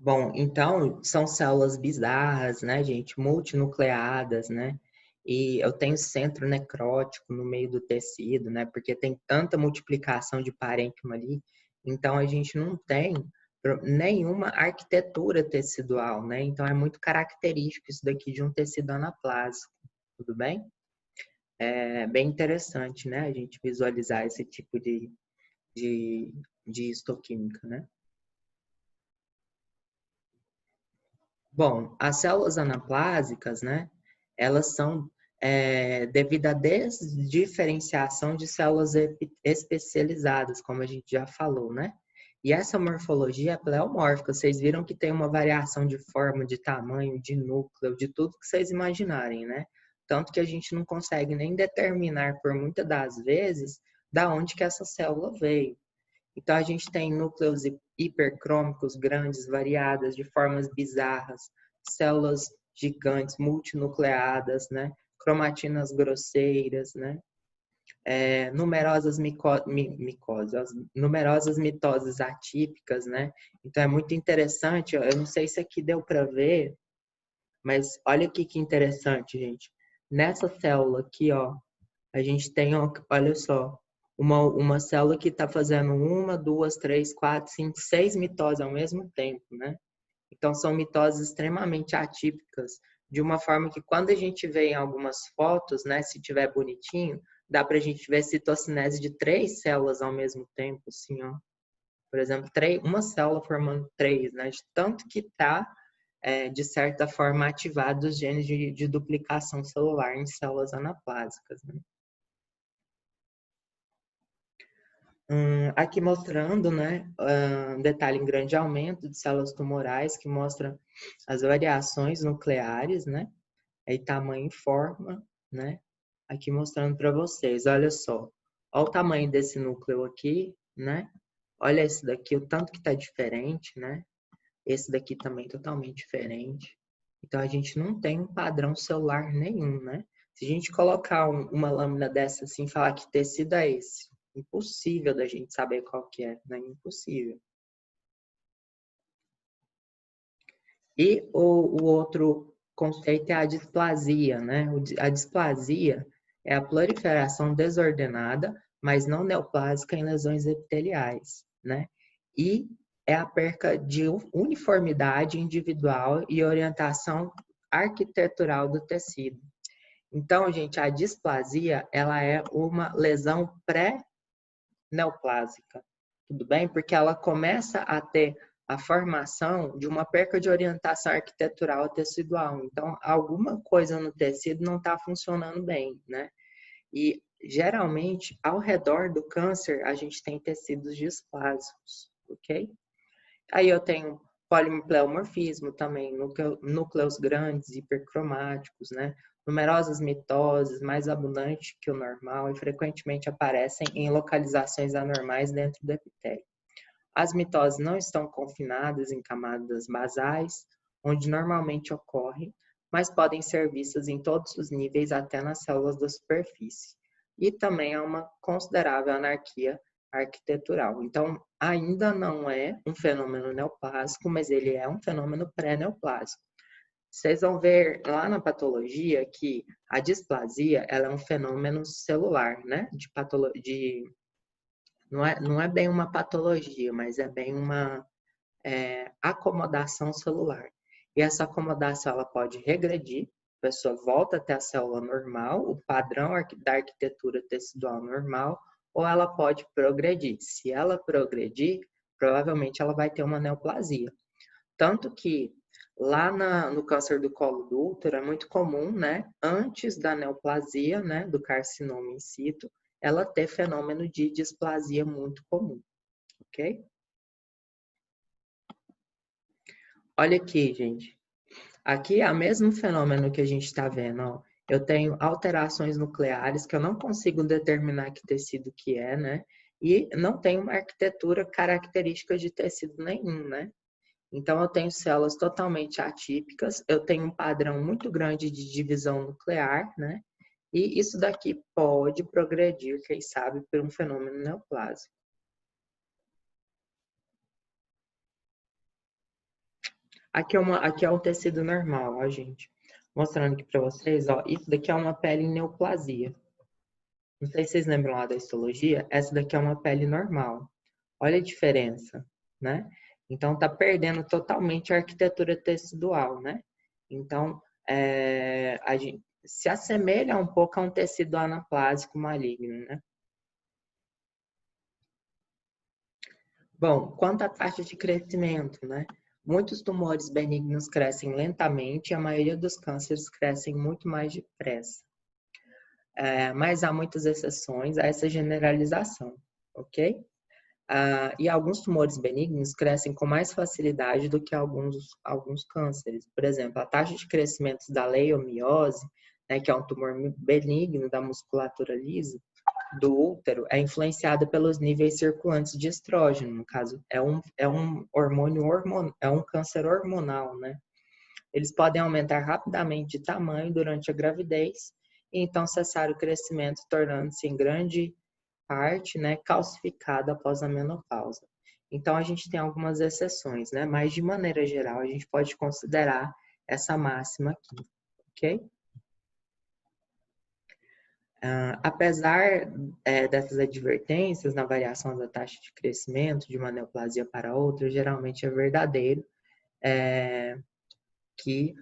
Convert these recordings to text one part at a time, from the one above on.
Bom, então são células bizarras, né, gente? Multinucleadas, né? E eu tenho centro necrótico no meio do tecido, né? Porque tem tanta multiplicação de parênquima ali. Então a gente não tem nenhuma arquitetura tecidual, né? Então é muito característico isso daqui de um tecido anaplásico, tudo bem? É bem interessante, né? A gente visualizar esse tipo de, de histoquímica, né? Bom, as células anaplásicas, né, elas são devido à desdiferenciação de células especializadas, como a gente já falou, né? E essa morfologia é pleomórfica. Vocês viram que tem uma variação de forma, de tamanho, de núcleo, de tudo que vocês imaginarem, né? Tanto que a gente não consegue nem determinar, por muitas das vezes, da onde que essa célula veio. Então, a gente tem núcleos hipercrômicos grandes, variadas, de formas bizarras, células gigantes, multinucleadas, né? Cromatinas grosseiras, né? Numerosas micoses, numerosas mitoses atípicas, né? Então, é muito interessante, eu não sei se aqui deu para ver, mas olha aqui que interessante, gente. Nessa célula aqui, ó, a gente tem, olha só, uma célula que está fazendo uma, duas, três, quatro, cinco, seis mitoses ao mesmo tempo, né? Então, são mitoses extremamente atípicas, de uma forma que quando a gente vê em algumas fotos, né, se tiver bonitinho, dá para a gente ver citocinese de três células ao mesmo tempo, assim, ó. Por exemplo, uma célula formando três, né? De tanto que está, de certa forma, ativado os genes de duplicação celular em células anaplásicas, né? Aqui mostrando, né, um detalhe em grande aumento de células tumorais que mostra as variações nucleares, né, aí tamanho e forma, né, aqui mostrando para vocês, olha só, olha o tamanho desse núcleo aqui, né, olha esse daqui, o tanto que está diferente, né, esse daqui também totalmente diferente, então a gente não tem um padrão celular nenhum, né, se a gente colocar uma lâmina dessa assim e falar que tecido é esse, impossível da gente saber qual que é, né? Impossível. E o outro conceito é a displasia, né? A displasia é a proliferação desordenada, mas não neoplásica em lesões epiteliais, né? E é a perca de uniformidade individual e orientação arquitetural do tecido. Então, gente, a displasia, ela é uma lesão neoplásica, tudo bem? Porque ela começa a ter a formação de uma perca de orientação arquitetural tecidual. Então, alguma coisa no tecido não está funcionando bem, né? E, geralmente, ao redor do câncer, a gente tem tecidos displásicos, ok? Aí eu tenho polipleomorfismo também, núcleos grandes, hipercromáticos, né? Numerosas mitoses, mais abundantes que o normal e frequentemente aparecem em localizações anormais dentro do epitélio. As mitoses não estão confinadas em camadas basais, onde normalmente ocorrem, mas podem ser vistas em todos os níveis até nas células da superfície. E também há uma considerável anarquia arquitetural. Então, ainda não é um fenômeno neoplásico, mas ele é um fenômeno pré-neoplásico. Vocês vão ver lá na patologia que a displasia ela é um fenômeno celular, né? Não é bem uma patologia, mas é bem uma acomodação celular. E essa acomodação ela pode regredir, a pessoa volta até a célula normal, o padrão da arquitetura tecidual normal, ou ela pode progredir. Se ela progredir, provavelmente ela vai ter uma neoplasia. Tanto que No câncer do colo do útero é muito comum, né, antes da neoplasia, né, do carcinoma in situ, ela ter fenômeno de displasia muito comum, ok? Olha aqui, gente. Aqui é o mesmo fenômeno que a gente está vendo, ó. Eu tenho alterações nucleares que eu não consigo determinar que tecido que é, né? E não tenho uma arquitetura característica de tecido nenhum, né? Então, eu tenho células totalmente atípicas, eu tenho um padrão muito grande de divisão nuclear, né? E isso daqui pode progredir, quem sabe, por um fenômeno neoplásico. Aqui é um tecido normal, ó, gente. Mostrando aqui para vocês, ó, isso daqui é uma pele em neoplasia. Não sei se vocês lembram lá da histologia, essa daqui é uma pele normal. Olha a diferença, né? Então, tá perdendo totalmente a arquitetura tecidual, né? Então, a gente se assemelha um pouco a um tecido anaplásico maligno, né? Bom, quanto à taxa de crescimento, né? Muitos tumores benignos crescem lentamente e a maioria dos cânceres crescem muito mais depressa. Mas há muitas exceções a essa generalização, ok? E alguns tumores benignos crescem com mais facilidade do que alguns cânceres. Por exemplo, a taxa de crescimento da leiomiose, né, que é um tumor benigno da musculatura lisa do útero, é influenciada pelos níveis circulantes de estrógeno. No caso, é um câncer hormonal, né? Eles podem aumentar rapidamente de tamanho durante a gravidez e então cessar o crescimento, tornando-se em grande parte, né, calcificada após a menopausa. Então, a gente tem algumas exceções, né? Mas, de maneira geral, a gente pode considerar essa máxima aqui, ok? Apesar dessas advertências na variação da taxa de crescimento de uma neoplasia para outra, geralmente é verdadeiro que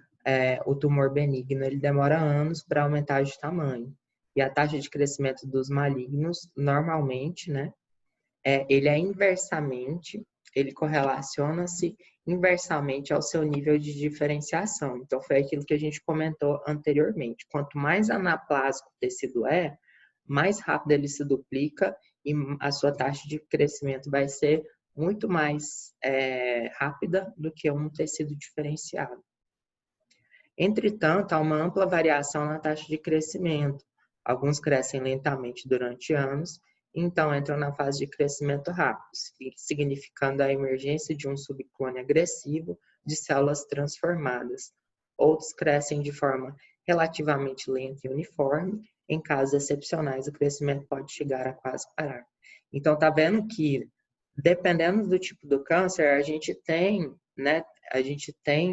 o tumor benigno ele demora anos para aumentar de tamanho. E a taxa de crescimento dos malignos, normalmente, né, ele correlaciona-se inversamente ao seu nível de diferenciação. Então, foi aquilo que a gente comentou anteriormente. Quanto mais anaplásico o tecido mais rápido ele se duplica e a sua taxa de crescimento vai ser muito mais rápida do que um tecido diferenciado. Entretanto, há uma ampla variação na taxa de crescimento. Alguns crescem lentamente durante anos, então entram na fase de crescimento rápido, significando a emergência de um subclone agressivo de células transformadas. Outros crescem de forma relativamente lenta e uniforme. Em casos excepcionais, o crescimento pode chegar a quase parar. Então, tá vendo que, dependendo do tipo do câncer, a gente tem, né,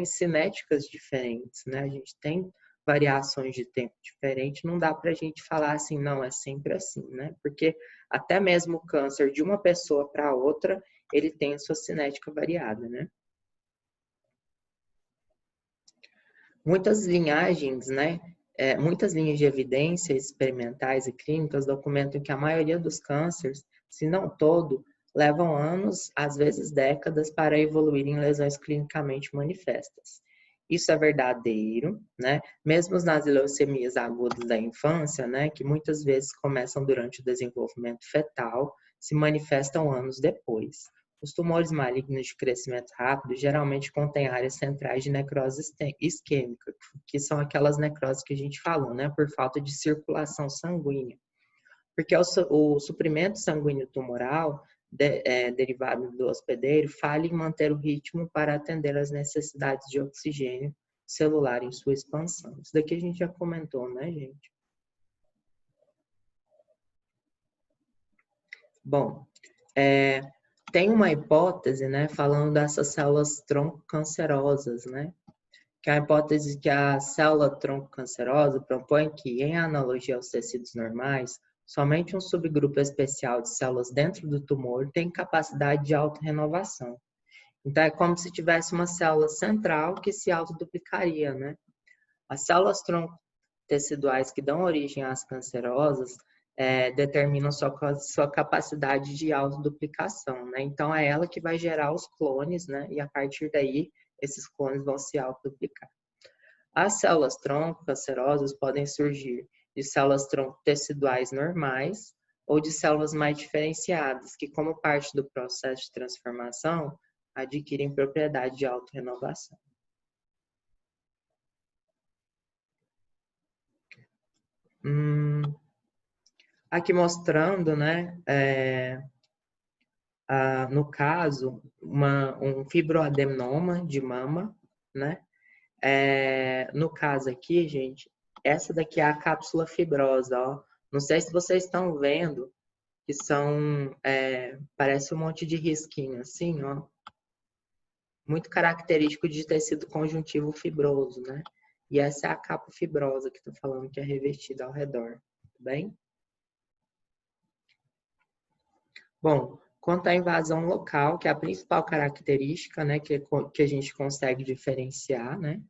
cinéticas diferentes, né? A gente tem variações de tempo diferentes. Não dá para a gente falar assim, não, é sempre assim, né? Porque até mesmo o câncer de uma pessoa para outra, ele tem a sua cinética variada, né? Muitas linhagens, né? Muitas linhas de evidência experimentais e clínicas documentam que a maioria dos cânceres, se não todo, levam anos, às vezes décadas, para evoluir em lesões clinicamente manifestas. Isso é verdadeiro, né? Mesmo nas leucemias agudas da infância, né, que muitas vezes começam durante o desenvolvimento fetal, se manifestam anos depois. Os tumores malignos de crescimento rápido geralmente contêm áreas centrais de necrose isquêmica, que são aquelas necroses que a gente falou, né, por falta de circulação sanguínea. Porque o suprimento sanguíneo tumoral, derivado do hospedeiro, falha em manter o ritmo para atender às necessidades de oxigênio celular em sua expansão. Isso daqui a gente já comentou, né, gente? Bom, tem uma hipótese, né, falando dessas células tronco cancerosas, né? Que é a hipótese que a célula tronco cancerosa propõe que, em analogia aos tecidos normais, somente um subgrupo especial de células dentro do tumor tem capacidade de autorrenovação. Então, é como se tivesse uma célula central que se autoduplicaria, né? As células tronco teciduais que dão origem às cancerosas determinam sua capacidade de autoduplicação, né? Então, é ela que vai gerar os clones, né? E a partir daí, esses clones vão se autoduplicar. As células-tronco cancerosas podem surgir de células-tronco teciduais normais ou de células mais diferenciadas, que, como parte do processo de transformação, adquirem propriedade de autorrenovação. Aqui mostrando, né, no caso, um fibroadenoma de mama, né? No caso aqui, gente, essa daqui é a cápsula fibrosa, ó. Não sei se vocês estão vendo, que são, parece um monte de risquinho assim, ó. Muito característico de tecido conjuntivo fibroso, né? E essa é a capa fibrosa que estou falando que é revestida ao redor, tudo bem? Bom, quanto à invasão local, que é a principal característica, né, que a gente consegue diferenciar, né?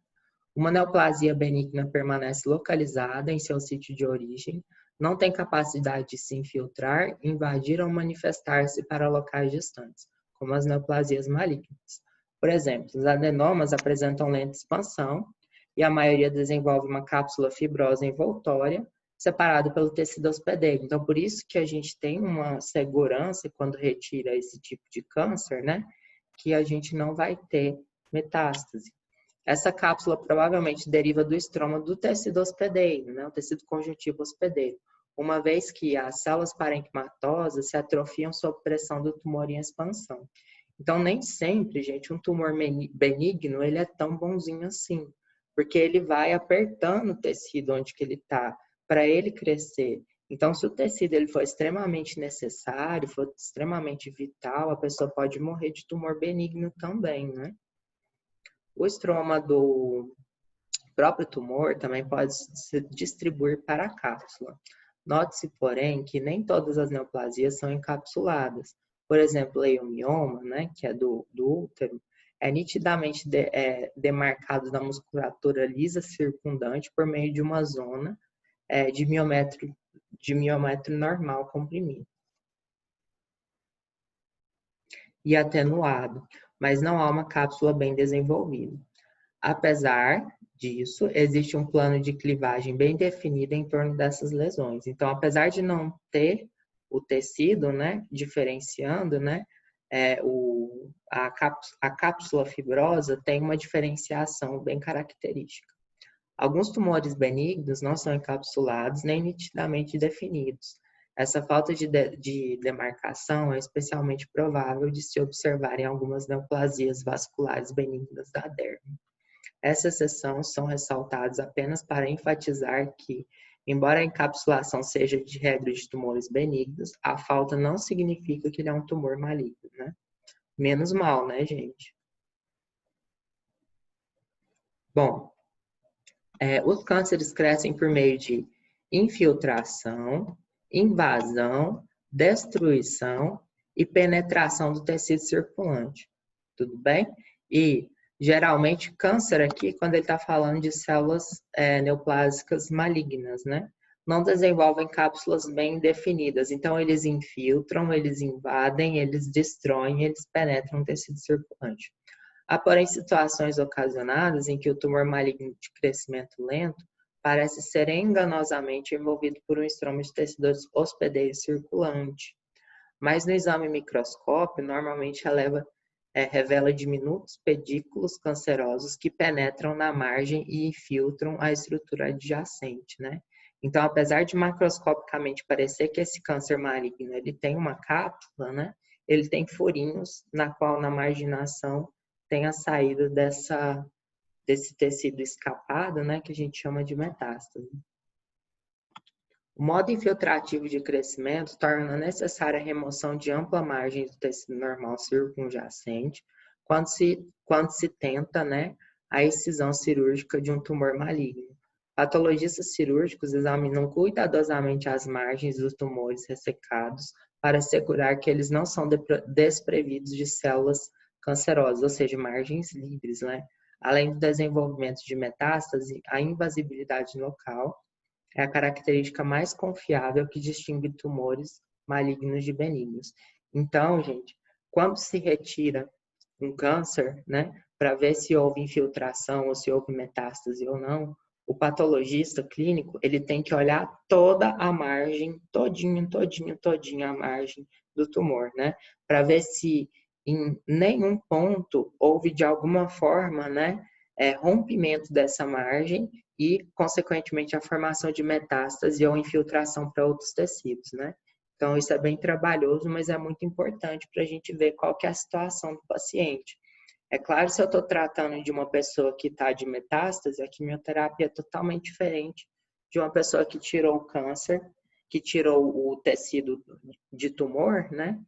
Uma neoplasia benigna permanece localizada em seu sítio de origem, não tem capacidade de se infiltrar, invadir ou manifestar-se para locais distantes, como as neoplasias malignas. Por exemplo, os adenomas apresentam lenta expansão e a maioria desenvolve uma cápsula fibrosa envoltória, separada pelo tecido hospedeiro. Então, por isso que a gente tem uma segurança quando retira esse tipo de câncer, né? Que a gente não vai ter metástase. Essa cápsula provavelmente deriva do estroma do tecido hospedeiro, né? O tecido conjuntivo hospedeiro, uma vez que as células parenquimatosas se atrofiam sob pressão do tumor em expansão. Então, nem sempre, gente, um tumor benigno, ele é tão bonzinho assim, porque ele vai apertando o tecido onde que ele está, para ele crescer. Então, se o tecido ele for extremamente necessário, for extremamente vital, a pessoa pode morrer de tumor benigno também, né? O estroma do próprio tumor também pode se distribuir para a cápsula. Note-se, porém, que nem todas as neoplasias são encapsuladas. Por exemplo, o leiomioma, né, que é do útero, é nitidamente demarcado da musculatura lisa circundante por meio de uma zona de miómetro normal comprimido e atenuado, mas não há uma cápsula bem desenvolvida. Apesar disso, existe um plano de clivagem bem definido em torno dessas lesões. Então, apesar de não ter o tecido, né, diferenciando, né, a cápsula fibrosa tem uma diferenciação bem característica. Alguns tumores benignos não são encapsulados nem nitidamente definidos. Essa falta de demarcação é especialmente provável de se observar em algumas neoplasias vasculares benignas da derme. Essas exceções são ressaltadas apenas para enfatizar que, embora a encapsulação seja de regra de tumores benignos, a falta não significa que ele é um tumor maligno, né? Menos mal, né, gente? Bom, os cânceres crescem por meio de infiltração, invasão, destruição e penetração do tecido circulante. Tudo bem? E geralmente câncer aqui, quando ele está falando de células neoplásicas malignas, né? Não desenvolvem cápsulas bem definidas. Então, eles infiltram, eles invadem, eles destroem, eles penetram o tecido circulante. Há, porém, situações ocasionadas em que o tumor maligno de crescimento lento parece ser enganosamente envolvido por um estroma de tecido hospedeiro circulante. Mas no exame microscópio, normalmente revela diminutos pedículos cancerosos que penetram na margem e infiltram a estrutura adjacente, né? Então, apesar de macroscopicamente parecer que esse câncer maligno ele tem uma cápsula, né? Ele tem furinhos na qual na marginação tem a saída desse tecido escapado, né? Que a gente chama de metástase. O modo infiltrativo de crescimento torna necessária a remoção de ampla margem do tecido normal circunjacente quando se tenta, né, a excisão cirúrgica de um tumor maligno. Patologistas cirúrgicos examinam cuidadosamente as margens dos tumores ressecados para assegurar que eles não são desprovidos de células cancerosas, ou seja, margens livres, né? Além do desenvolvimento de metástase, a invasibilidade local é a característica mais confiável que distingue tumores malignos de benignos. Então, gente, quando se retira um câncer, né, para ver se houve infiltração ou se houve metástase ou não, o patologista clínico, ele tem que olhar toda a margem, todinha a margem do tumor, né? Para ver se em nenhum ponto houve de alguma forma, né, rompimento dessa margem e, consequentemente, a formação de metástase ou infiltração para outros tecidos, né? Então, isso é bem trabalhoso, mas é muito importante para a gente ver qual que é a situação do paciente. É claro, se eu estou tratando de uma pessoa que está de metástase, a quimioterapia é totalmente diferente de uma pessoa que tirou o câncer, que tirou o tecido de tumor, né?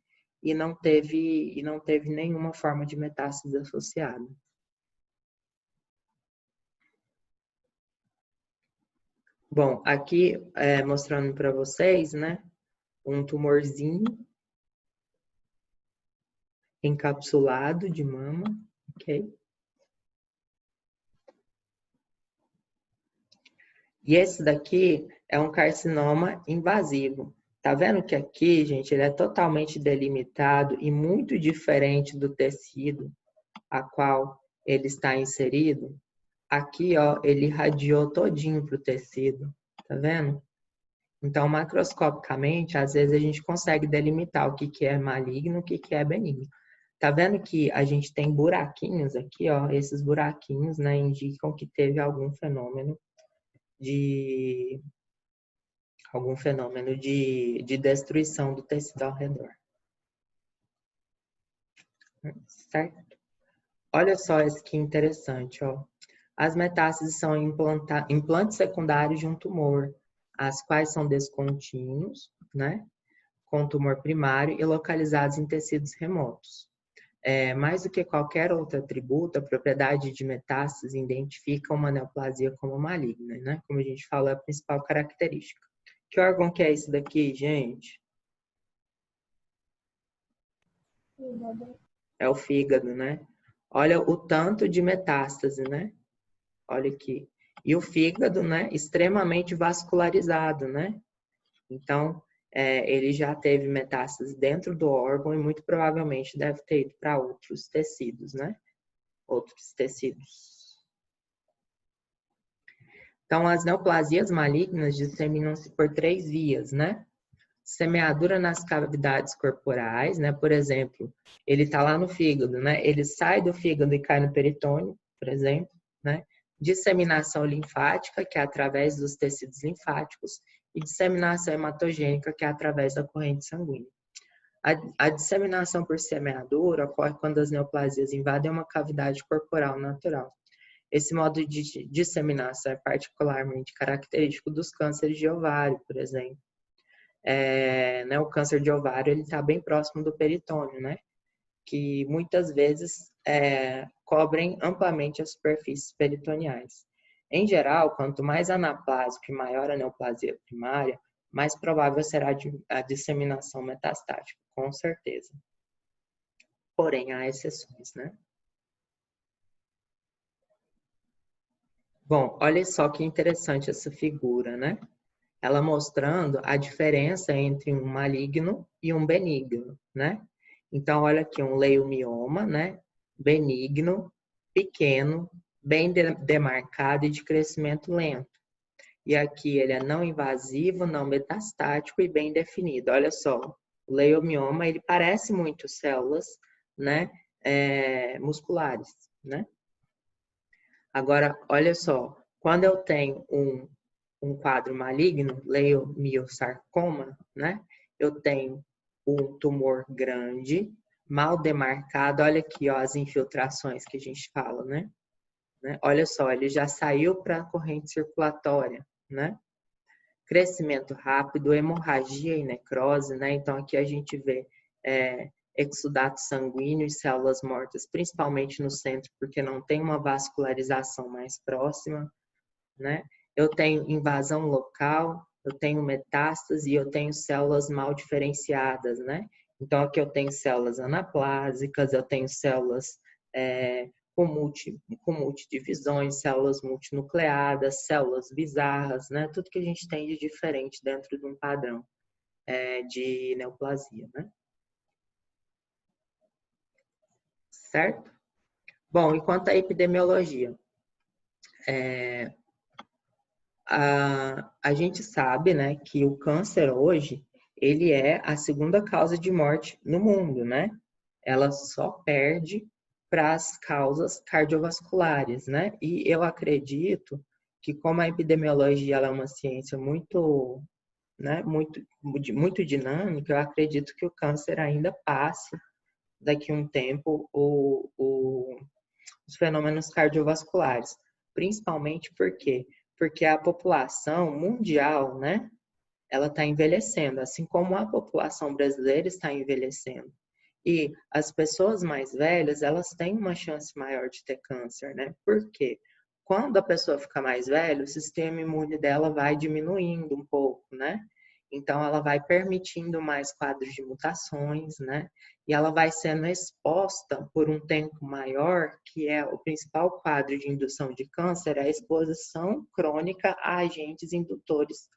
E não teve nenhuma forma de metástase associada. Bom, aqui mostrando para vocês, né? Um tumorzinho encapsulado de mama, ok? E esse daqui é um carcinoma invasivo. Tá vendo que aqui, gente, ele é totalmente delimitado e muito diferente do tecido a qual ele está inserido? Aqui, ó, ele irradiou todinho para o tecido, tá vendo? Então, macroscopicamente, às vezes a gente consegue delimitar o que que é maligno, o que que é benigno. Tá vendo que a gente tem buraquinhos aqui, ó? Esses buraquinhos, né, indicam que teve de algum fenômeno de destruição do tecido ao redor. Certo? Olha só esse que interessante, ó. As metástases são implantes secundários de um tumor, as quais são descontínuos, né? Com tumor primário e localizados em tecidos remotos. Mais do que qualquer outro atributo, a propriedade de metástase identifica uma neoplasia como maligna, né? Como a gente falou, é a principal característica. Que órgão que é esse daqui, gente? É o fígado, né? Olha o tanto de metástase, né? Olha aqui. E o fígado, né? Extremamente vascularizado, né? Então, ele já teve metástase dentro do órgão e muito provavelmente deve ter ido para outros tecidos, né? Outros tecidos. Então, as neoplasias malignas disseminam-se por 3 vias, né? Semeadura nas cavidades corporais, né? Por exemplo, ele está lá no fígado, né? Ele sai do fígado e cai no peritônio, por exemplo, né? Disseminação linfática, que é através dos tecidos linfáticos, e disseminação hematogênica, que é através da corrente sanguínea. A disseminação por semeadura ocorre quando as neoplasias invadem uma cavidade corporal natural. Esse modo de disseminação é particularmente característico dos cânceres de ovário, por exemplo. Né, o câncer de ovário ele está bem próximo do peritônio, né? Que muitas vezes cobrem amplamente as superfícies peritoneais. Em geral, quanto mais anaplásico e maior a neoplasia primária, mais provável será a disseminação metastática, com certeza. Porém, há exceções, né? Bom, olha só que interessante essa figura, né? Ela mostrando a diferença entre um maligno e um benigno, né? Então, olha aqui, um leiomioma, né? Benigno, pequeno, bem demarcado e de crescimento lento. E aqui ele é não invasivo, não metastático e bem definido. Olha só, o leiomioma, ele parece muito células, né? Musculares, né? Agora, olha só, quando eu tenho um quadro maligno, leiomiosarcoma, né? Eu tenho um tumor grande, mal demarcado. Olha aqui, ó, as infiltrações que a gente fala, né? Olha só, ele já saiu para a corrente circulatória, né? Crescimento rápido, hemorragia e necrose, né? Então aqui a gente vê exudato sanguíneo e células mortas, principalmente no centro, porque não tem uma vascularização mais próxima, né? Eu tenho invasão local, eu tenho metástase e eu tenho células mal diferenciadas, né? Então, aqui eu tenho células anaplásicas, eu tenho células com multidivisões, células multinucleadas, células bizarras, né? Tudo que a gente tem de diferente dentro de um padrão de neoplasia, né? Certo? Bom, e quanto à epidemiologia, a gente sabe, né, que o câncer hoje, ele é a segunda causa de morte no mundo, né? Ela só perde para as causas cardiovasculares, né? E eu acredito que como a epidemiologia ela é uma ciência muito, né, muito dinâmica, eu acredito que o câncer ainda passe daqui a um tempo os fenômenos cardiovasculares, principalmente porque a população mundial, né, ela está envelhecendo, assim como a população brasileira está envelhecendo. E as pessoas mais velhas, elas têm uma chance maior de ter câncer, né? Por quê? Quando a pessoa fica mais velha, o sistema imune dela vai diminuindo um pouco, né? Então, ela vai permitindo mais quadros de mutações, né? E ela vai sendo exposta por um tempo maior, que é o principal quadro de indução de câncer, a exposição crônica a agentes indutores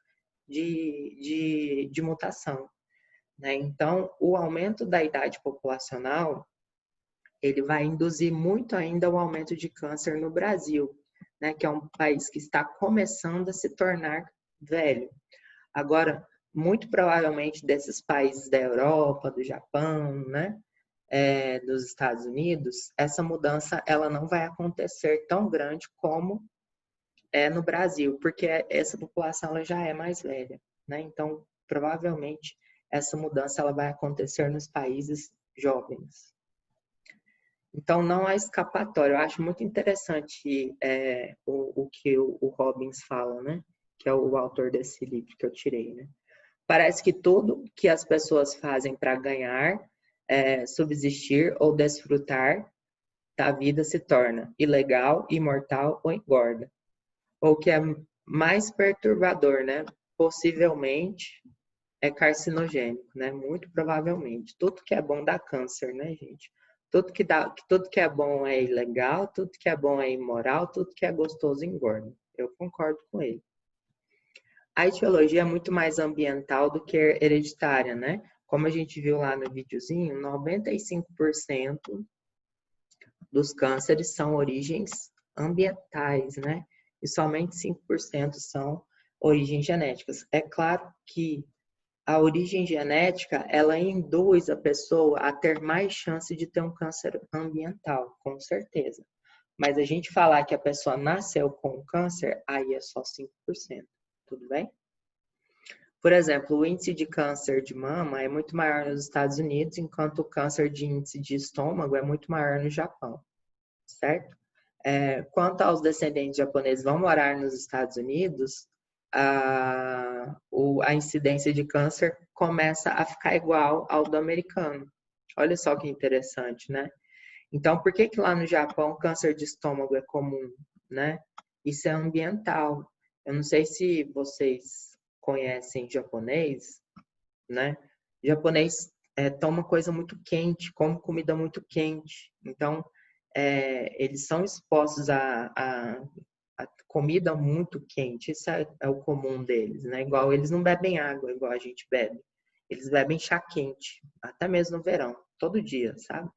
de mutação, né? Então, o aumento da idade populacional, ele vai induzir muito ainda o aumento de câncer no Brasil, né? Que é um país que está começando a se tornar velho. Agora, muito provavelmente desses países da Europa, do Japão, né? Dos Estados Unidos, essa mudança ela não vai acontecer tão grande como é no Brasil, porque essa população ela já é mais velha, né? Então, provavelmente essa mudança ela vai acontecer nos países jovens. Então, não há escapatória. Eu acho muito interessante o que o Robbins fala, né? Que é o autor desse livro que eu tirei, né? Parece que tudo que as pessoas fazem para ganhar, subsistir ou desfrutar da vida se torna ilegal, imortal ou engorda. Ou que é mais perturbador, né? Possivelmente é carcinogênico, né? Muito provavelmente. Tudo que é bom dá câncer, né, gente? Tudo que é bom é ilegal, tudo que é bom é imoral, tudo que é gostoso engorda. Eu concordo com ele. A etiologia é muito mais ambiental do que hereditária, né? Como a gente viu lá no videozinho, 95% dos cânceres são origens ambientais, né? E somente 5% são origens genéticas. É claro que a origem genética, ela induz a pessoa a ter mais chance de ter um câncer ambiental, com certeza. Mas a gente falar que a pessoa nasceu com câncer, aí é só 5%, tudo bem? Por exemplo, o índice de câncer de mama é muito maior nos Estados Unidos, enquanto o câncer de índice de estômago é muito maior no Japão, certo? Quanto aos descendentes japoneses vão morar nos Estados Unidos, a incidência de câncer começa a ficar igual ao do americano. Olha só que interessante, né? Então, por que que lá no Japão câncer de estômago é comum, né? Isso é ambiental. Eu não sei se vocês conhecem japonês, né? O japonês toma coisa muito quente, come comida muito quente. Então, eles são expostos a comida muito quente. Isso é o comum deles, né? Igual eles não bebem água igual a gente bebe. Eles bebem chá quente, até mesmo no verão, todo dia, sabe?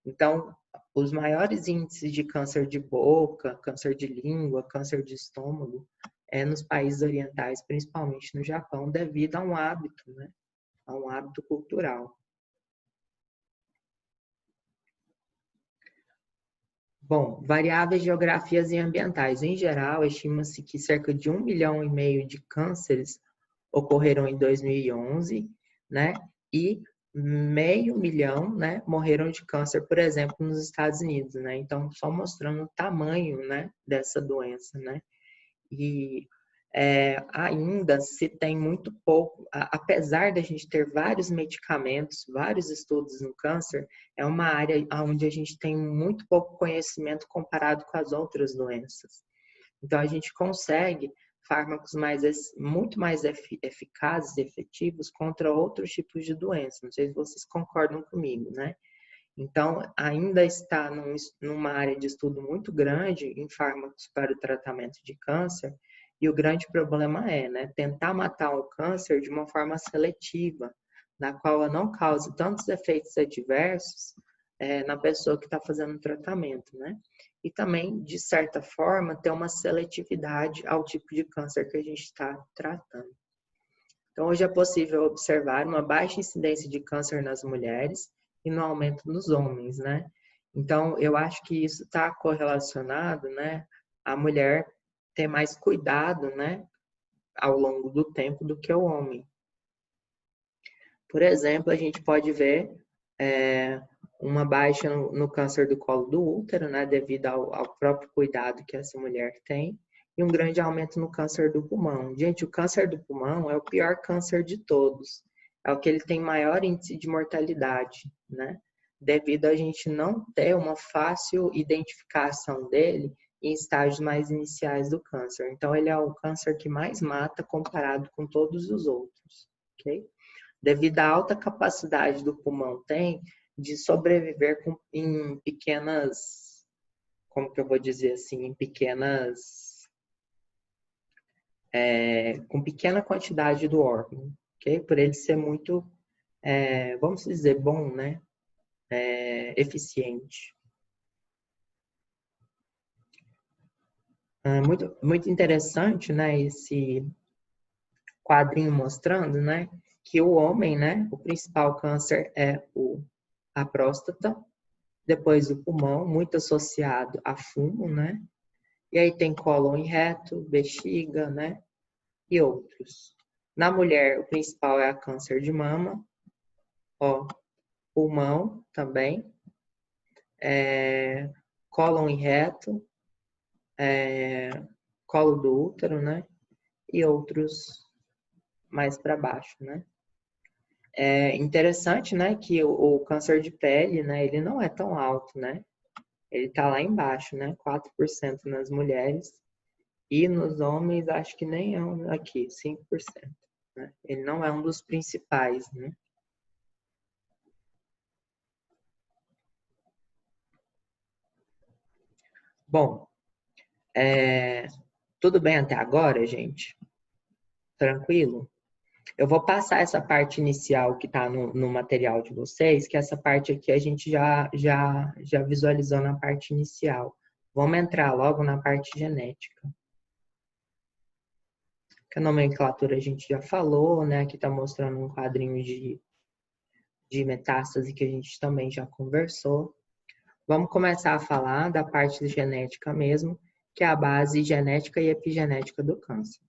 Então, os maiores índices de câncer de boca, câncer de língua, câncer de estômago, é nos países orientais, principalmente no Japão, devido a um hábito, né? A um hábito cultural. Bom, variáveis geografias e ambientais. Em geral, estima-se que cerca de 1,5 milhão de cânceres ocorreram em 2011, né? E 500 mil, né, morreram de câncer, por exemplo, nos Estados Unidos, né? Então, só mostrando o tamanho, né, dessa doença, né? E ainda se tem muito pouco, apesar da gente ter vários medicamentos, vários estudos no câncer, é uma área onde a gente tem muito pouco conhecimento comparado com as outras doenças. Então, a gente consegue fármacos muito mais eficazes e efetivos contra outros tipos de doenças. Não sei se vocês concordam comigo, né? Então, ainda está numa área de estudo muito grande em fármacos para o tratamento de câncer, e o grande problema né, tentar matar o câncer de uma forma seletiva, na qual ela não cause tantos efeitos adversos na pessoa que está fazendo o tratamento, né? E também, de certa forma, ter uma seletividade ao tipo de câncer que a gente está tratando. Então, hoje é possível observar uma baixa incidência de câncer nas mulheres e no aumento nos homens, né? Então, eu acho que isso está correlacionado, né, a mulher ter mais cuidado, né, ao longo do tempo do que o homem. Por exemplo, a gente pode ver uma baixa no câncer do colo do útero, né, devido ao próprio cuidado que essa mulher tem, e um grande aumento no câncer do pulmão. Gente, o câncer do pulmão é o pior câncer de todos. É o que ele tem maior índice de mortalidade, né? Devido a gente não ter uma fácil identificação dele em estágios mais iniciais do câncer. Então, ele é o câncer que mais mata comparado com todos os outros, ok? Devido à alta capacidade do pulmão tem de sobreviver em pequenas, como que eu vou dizer assim, em pequenas, com pequena quantidade do órgão, ok? Por ele ser muito, vamos dizer, bom, né? Eficiente. Muito interessante, né? Esse quadrinho mostrando, né? Que o homem, né? O principal câncer é a próstata, depois o pulmão, muito associado a fumo, né? E aí tem cólon reto, bexiga, né? E outros. Na mulher, o principal é a câncer de mama, ó, pulmão também, cólon reto, colo do útero, né? E outros mais para baixo, né? É interessante, né, que o câncer de pele, né, ele não é tão alto, né? Ele tá lá embaixo, né? 4% nas mulheres e nos homens acho que nem é aqui, 5%, né? Ele não é um dos principais, né? Bom, tudo bem até agora, gente? Tranquilo? Eu vou passar essa parte inicial que está no material de vocês, que essa parte aqui a gente já visualizou na parte inicial. Vamos entrar logo na parte genética. Que a nomenclatura a gente já falou, né? Aqui está mostrando um quadrinho de metástase que a gente também já conversou. Vamos começar a falar da parte de genética mesmo, que é a base genética e epigenética do câncer.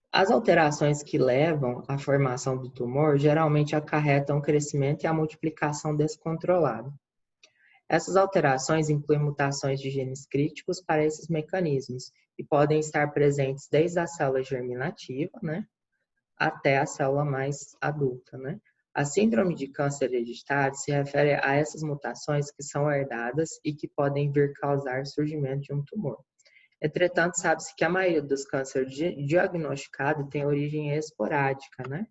As alterações que levam à formação do tumor geralmente acarretam o crescimento e a multiplicação descontrolada. Essas alterações incluem mutações de genes críticos para esses mecanismos e podem estar presentes desde a célula germinativa, né, até a célula mais adulta, né? A síndrome de câncer hereditário se refere a essas mutações que são herdadas e que podem vir causar surgimento de um tumor. Entretanto, sabe-se que a maioria dos cânceres diagnosticados tem origem esporádica, né?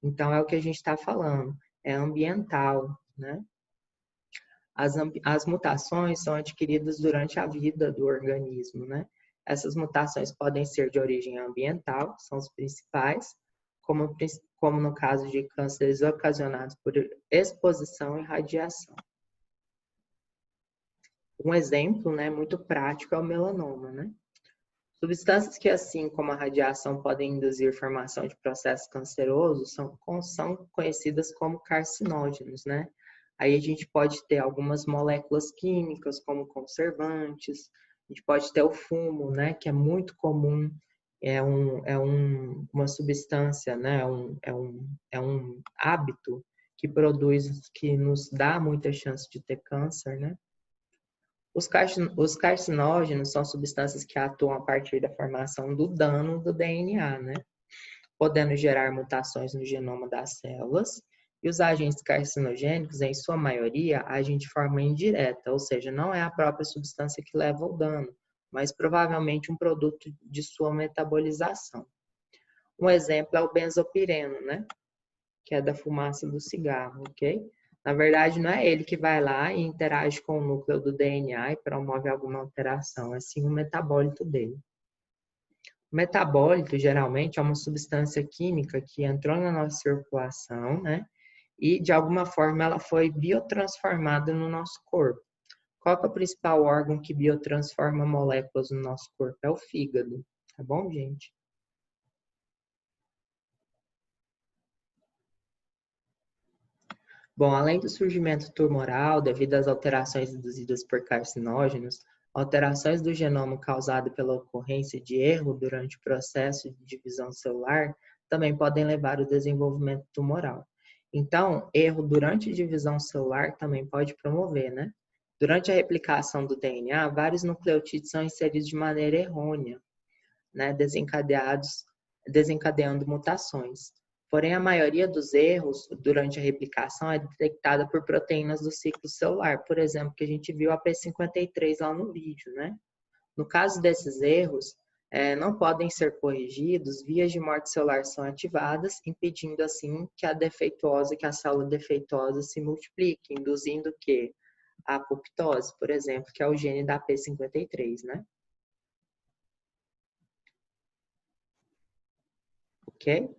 Então, é o que a gente está falando, é ambiental, né? As mutações são adquiridas durante a vida do organismo, né? Essas mutações podem ser de origem ambiental, são os principais, como no caso de cânceres ocasionados por exposição e radiação. Um exemplo, né, muito prático é o melanoma, né? Substâncias que, assim como a radiação, podem induzir formação de processos cancerosos são conhecidas como carcinógenos, né? Aí a gente pode ter algumas moléculas químicas, como conservantes, a gente pode ter o fumo, né, que é muito comum, uma substância, né, é um hábito que nos dá muita chance de ter câncer, né? Os carcinógenos são substâncias que atuam a partir da formação do dano do DNA, né? Podendo gerar mutações no genoma das células. E os agentes carcinogênicos, em sua maioria, agem de forma indireta, ou seja, não é a própria substância que leva ao dano, mas provavelmente um produto de sua metabolização. Um exemplo é o benzopireno, né? Que é da fumaça do cigarro, ok? Na verdade, não é ele que vai lá e interage com o núcleo do DNA e promove alguma alteração, é sim o metabólito dele. O metabólito, geralmente, é uma substância química que entrou na nossa circulação, né? e, de alguma forma, ela foi biotransformada no nosso corpo. Qual que é o principal órgão que biotransforma moléculas no nosso corpo? É o fígado, tá bom, gente? Bom, além do surgimento tumoral devido às alterações induzidas por carcinógenos, alterações do genoma causadas pela ocorrência de erro durante o processo de divisão celular também podem levar ao desenvolvimento tumoral. Então, erro durante a divisão celular também pode promover, né? Durante a replicação do DNA, vários nucleotídeos são inseridos de maneira errônea, né? Desencadeando mutações. Porém, a maioria dos erros durante a replicação é detectada por proteínas do ciclo celular, por exemplo, que a gente viu a P53 lá no vídeo, né? No caso desses erros, não podem ser corrigidos, vias de morte celular são ativadas, impedindo assim que a célula defeituosa se multiplique, induzindo o quê? A apoptose, por exemplo, que é o gene da P53, né? Ok?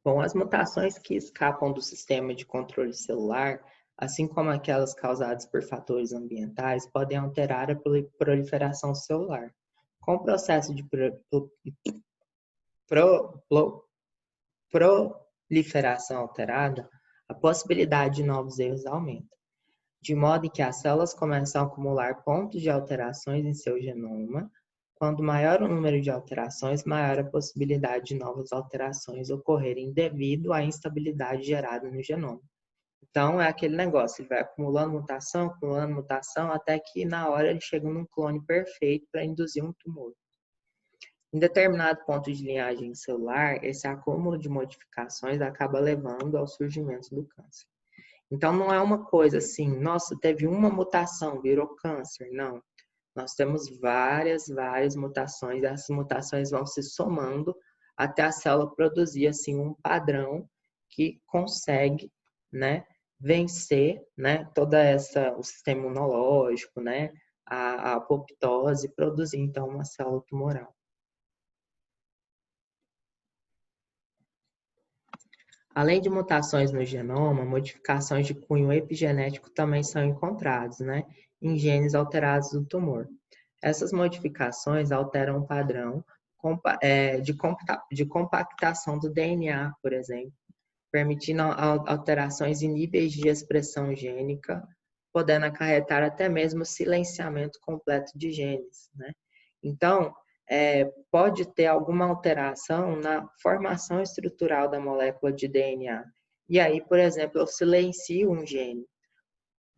Bom, as mutações que escapam do sistema de controle celular, assim como aquelas causadas por fatores ambientais, podem alterar a proliferação celular. Com o processo de proliferação alterada, a possibilidade de novos erros aumenta, de modo que as células começam a acumular pontos de alterações em seu genoma. Quanto maior o número de alterações, maior a possibilidade de novas alterações ocorrerem devido à instabilidade gerada no genoma. Então, é aquele negócio, ele vai acumulando mutação, até que na hora ele chega num clone perfeito para induzir um tumor. Em determinado ponto de linhagem celular, esse acúmulo de modificações acaba levando ao surgimento do câncer. Então, não é uma coisa assim, nossa, teve uma mutação, virou câncer. Não. Nós temos várias mutações, e essas mutações vão se somando até a célula produzir assim um padrão que consegue, né, vencer, né, o sistema imunológico, né, a apoptose, produzir então uma célula tumoral. Além de mutações no genoma, modificações de cunho epigenético também são encontradas, né, em genes alterados do tumor. Essas modificações alteram o padrão de compactação do DNA, por exemplo, permitindo alterações em níveis de expressão gênica, podendo acarretar até mesmo o silenciamento completo de genes, né? Então, pode ter alguma alteração na formação estrutural da molécula de DNA. E aí, por exemplo, eu silencio um gene.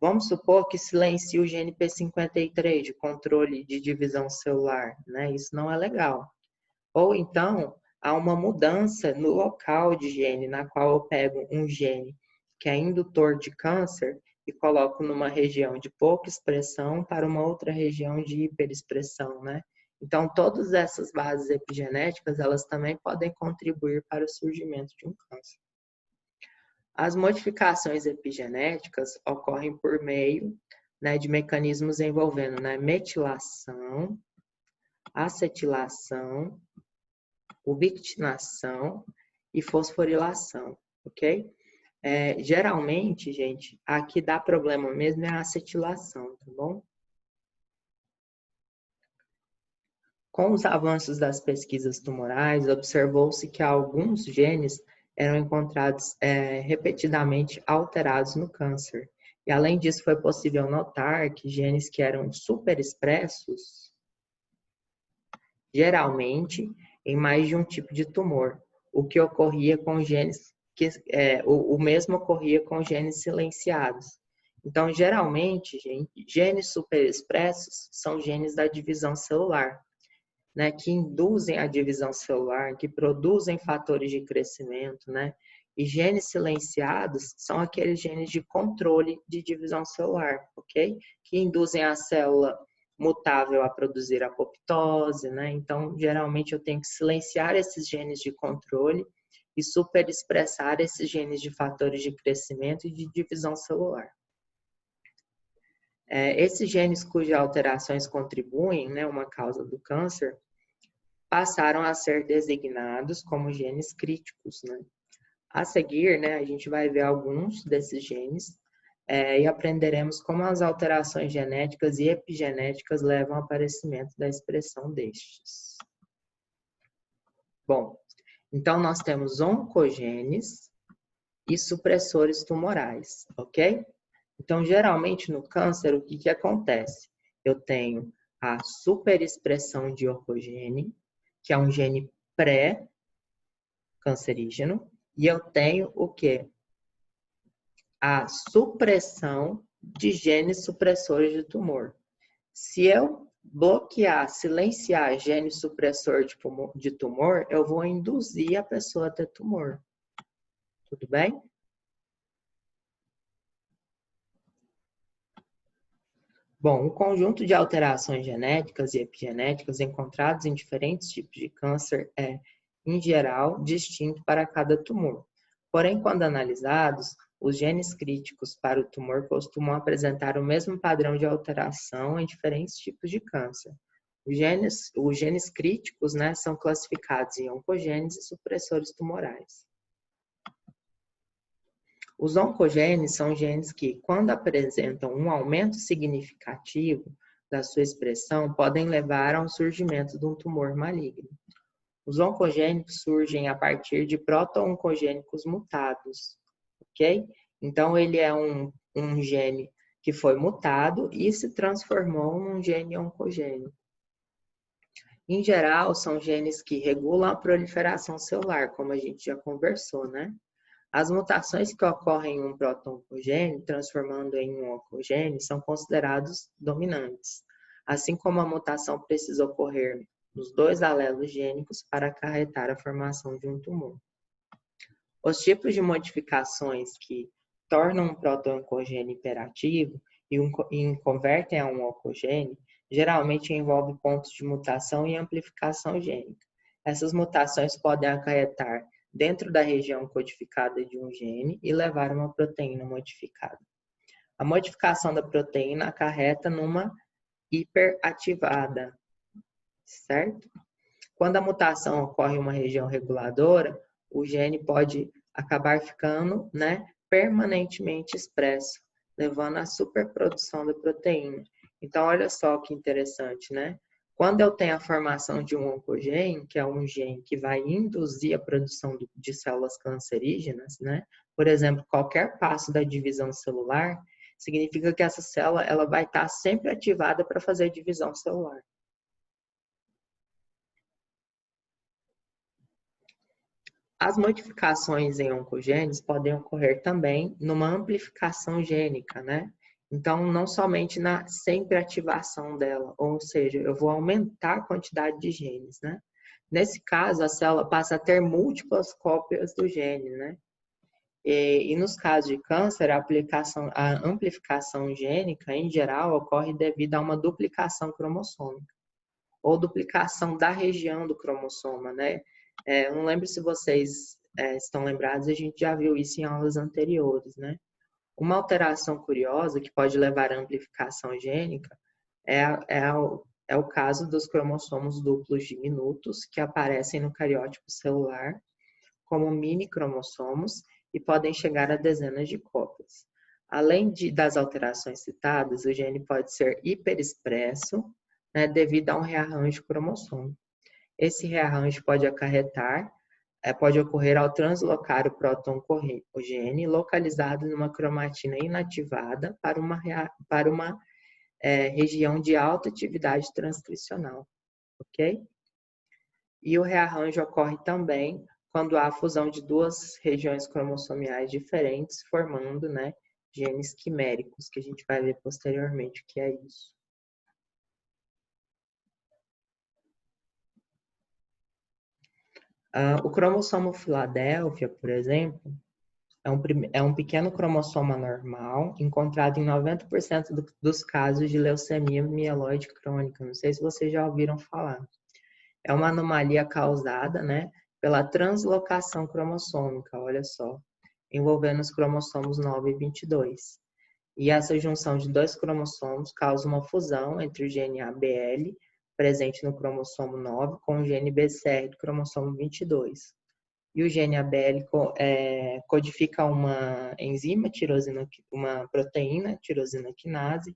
Vamos supor que silencie o gene P53 de controle de divisão celular, né? Isso não é legal. Ou então, há uma mudança no local de gene, na qual eu pego um gene que é indutor de câncer e coloco numa região de pouca expressão para uma outra região de hiperexpressão, né? Então, todas essas bases epigenéticas, elas também podem contribuir para o surgimento de um câncer. As modificações epigenéticas ocorrem por meio, né, de mecanismos envolvendo, né, metilação, acetilação, ubiquitinação e fosforilação, ok? Geralmente, gente, a que dá problema mesmo é a acetilação, tá bom? Com os avanços das pesquisas tumorais, observou-se que alguns genes eram encontrados repetidamente alterados no câncer. E, além disso, foi possível notar que genes que eram superexpressos, geralmente, em mais de um tipo de tumor, o que ocorria com genes o mesmo ocorria com genes silenciados. Então, geralmente, genes superexpressos são genes da divisão celular, né, que induzem a divisão celular, que produzem fatores de crescimento, né? E genes silenciados são aqueles genes de controle de divisão celular, ok? Que induzem a célula mutável a produzir apoptose, né? Então, geralmente eu tenho que silenciar esses genes de controle e superexpressar esses genes de fatores de crescimento e de divisão celular. Esses genes cujas alterações contribuem, né, uma causa do câncer, passaram a ser designados como genes críticos, né? A seguir, né, a gente vai ver alguns desses genes e aprenderemos como as alterações genéticas e epigenéticas levam ao aparecimento da expressão destes. Bom, então nós temos oncogenes e supressores tumorais, ok? Então, geralmente no câncer, o que acontece? Eu tenho a superexpressão de oncogene, que é um gene pré-cancerígeno, e eu tenho o quê? A supressão de genes supressores de tumor. Se eu bloquear, silenciar gene supressor de tumor, eu vou induzir a pessoa a ter tumor. Tudo bem? Bom, o conjunto de alterações genéticas e epigenéticas encontrados em diferentes tipos de câncer é, em geral, distinto para cada tumor. Porém, quando analisados, os genes críticos para o tumor costumam apresentar o mesmo padrão de alteração em diferentes tipos de câncer. Os genes críticos, né, são classificados em oncogenes e supressores tumorais. Os oncogenes são genes que, quando apresentam um aumento significativo da sua expressão, podem levar ao surgimento de um tumor maligno. Os oncogênicos surgem a partir de proto-oncogênicos mutados, ok? Então, ele é um gene que foi mutado e se transformou num gene oncogênico. Em geral, são genes que regulam a proliferação celular, como a gente já conversou, né? As mutações que ocorrem em um proto-oncogene, transformando em um oncogene, são considerados dominantes, assim como a mutação precisa ocorrer nos dois alelos gênicos para acarretar a formação de um tumor. Os tipos de modificações que tornam um proto-oncogene hiperativo e convertem a um oncogene, geralmente envolvem pontos de mutação e amplificação gênica. Essas mutações podem acarretar dentro da região codificada de um gene e levar a uma proteína modificada. A modificação da proteína acarreta numa hiperativada, certo? Quando a mutação ocorre em uma região reguladora, o gene pode acabar ficando, né, permanentemente expresso, levando à superprodução da proteína. Então, olha só que interessante, né? Quando eu tenho a formação de um oncogene, que é um gene que vai induzir a produção de células cancerígenas, né? Por exemplo, qualquer passo da divisão celular, significa que essa célula ela vai estar sempre ativada para fazer divisão celular. As modificações em oncogenes podem ocorrer também numa amplificação gênica, né? Então, não somente na sempre ativação dela, ou seja, eu vou aumentar a quantidade de genes, né? Nesse caso, a célula passa a ter múltiplas cópias do gene, né? E nos casos de câncer, a amplificação gênica, em geral, ocorre devido a uma duplicação cromossômica, ou duplicação da região do cromossoma, né? Eu não lembro se vocês estão lembrados, a gente já viu isso em aulas anteriores, né? Uma alteração curiosa que pode levar à amplificação gênica é o caso dos cromossomos duplos diminutos que aparecem no cariótipo celular como mini cromossomos e podem chegar a dezenas de cópias. Além das alterações citadas, o gene pode ser hiperexpresso, né, devido a um rearranjo cromossômico. Esse rearranjo pode ocorrer ao translocar o proto-oncogene localizado numa cromatina inativada para uma região de alta atividade transcricional, ok? E o rearranjo ocorre também quando há a fusão de duas regiões cromossomiais diferentes, formando, né, genes quiméricos, que a gente vai ver posteriormente o que é isso. O cromossomo Filadélfia, por exemplo, é um pequeno cromossomo anormal encontrado em 90% dos casos de leucemia mieloide crônica. Não sei se vocês já ouviram falar. É uma anomalia causada, né, pela translocação cromossômica, olha só, envolvendo os cromossomos 9 e 22. E essa junção de dois cromossomos causa uma fusão entre o gene ABL presente no cromossomo 9, com o gene BCR do cromossomo 22. E o gene ABL codifica uma enzima, uma proteína, tirosina quinase,